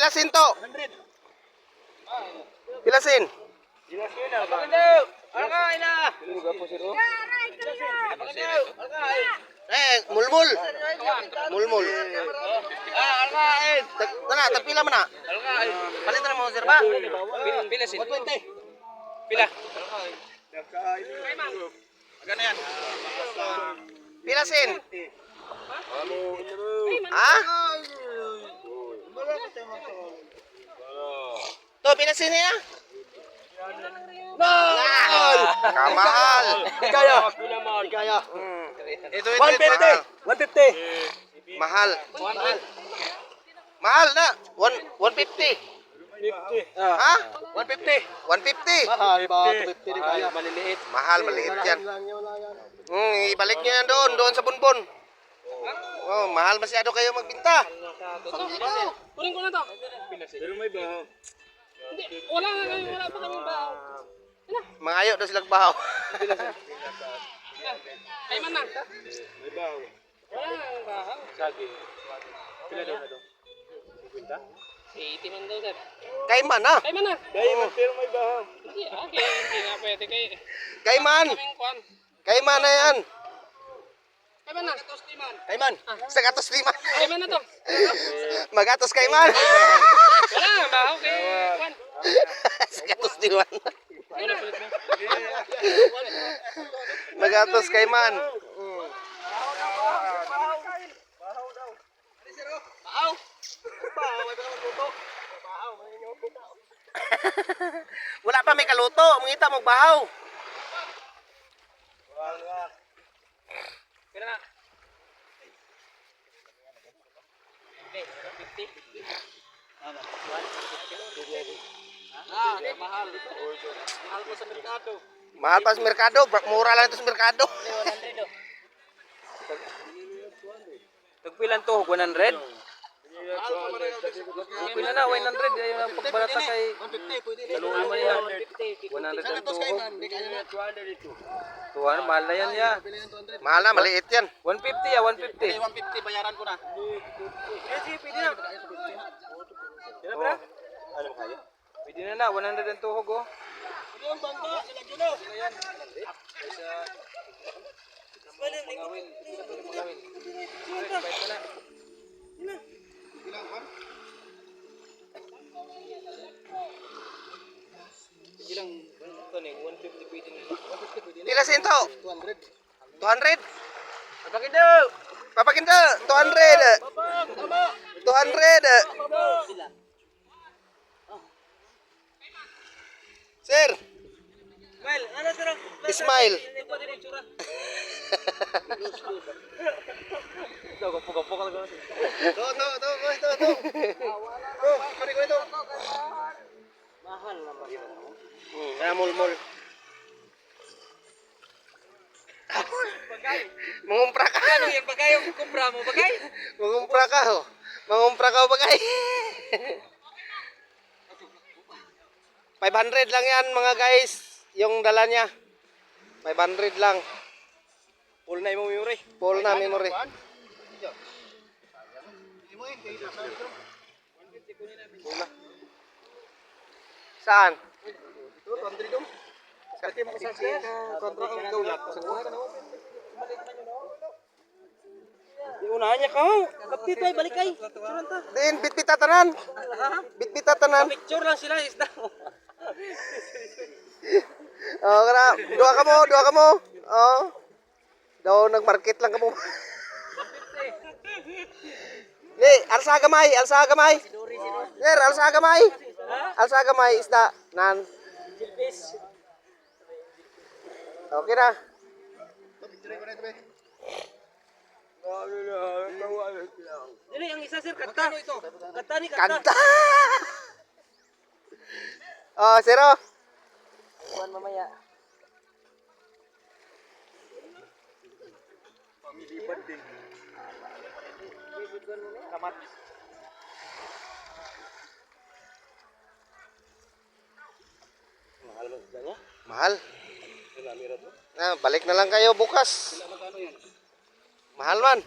Pilasin to. Pilasin. Mulmul. Mulmul. Tana, tagpila man na. Palitan mo sir ba? Pilasin. Pila. Magkano yan? Pilasin. Ha? To, pilasin niya. Mahal! Kamahal! Kaya. Kaya. Ito, 150. 150. Mahal. Mahal na. 150. 50. Ha? 150. 150. Mahal ba? 250 din kaya. Maliliit. Mahal, maliit yan. Ibalik nyo yan doon sa bunbon. Oh, mahal masyado kayo magbinta. Kunin ko na to. Pero may bahaw. Hindi, wala pa kaming bahaw. Mangayo daw silang bahaw. Ay man na. May bahaw. Wala nang bahaw. Sagi. Pila daw na daw? 80 man daw, sir. Kaiman ha? Ay man na. Dahil pero may bahaw. Hindi, hindi nga pwede kay Kaiman. kaming kwan. Kaiman na yan. Ay man na. Kaiman. Sa gatos liman. Ay man na to. Magatos kaiman. Wala nang bahaw kay kwan. Sa gatos liman. Wala palit mo. Magatos kaiman. Bahaw. Wala pa may kaluto. Mungita mo bahaw. Kaya na. Mahal. Mahal po sa merkado. Mahal pa sa merkado. Mura lang ito sa merkado. 100 oh. Tagpilan to, 100? Pila na, 100. Ayun ang pagbalata kay... 150 pwede rin. Talungan mo nila. 100 ang tuhog. 200, mahal na yan ya. Mahal na, maliit yan. 150 ya, 150. 150 bayaran ko na. Sige, pwede na. Yan ba? Ano kaya? Pwede na 100 ang tuhog oh. Yung bangka, sila gulo. Ilang ito ni 150 pwede na. 150 pwede na. Pilasin to. 200. 200. Papakindo. Papakinda. 200. 200. Sir. Well, ano sir? Ismail. Ito, gapok-gapok ka lang. To. Kari ko ito. Mahal naman. Mulmul. Mangumpra ka. Ano yan? Bagay yung kumpra mo, bagay? Mangumpra ka ho. Mangumpra ka ho bagay. 500 lang yan mga guys. Yung dala niya. 500 lang. Full na yung memory. Full na memory. Full na. Saan? Unahan niya ka ho. Kapit ay balik kay. Suranta. Din, bitbita tanan. Bitbita tanan. Picture lang sila isda. Oh, kana. Dua ka mo. Oh. Daw nagmarket lang ka mo. Ni, alsa gamay. Sir, alsa gamay. Alsa gamay isda nan. Okay na. Dili ang isa sir kanta. Kanta ni Kanta. Oh, zero. Kuan mamaya. Kamat. Mahal mo niya? Mahal. Balik na lang kayo bukas. Mahal man.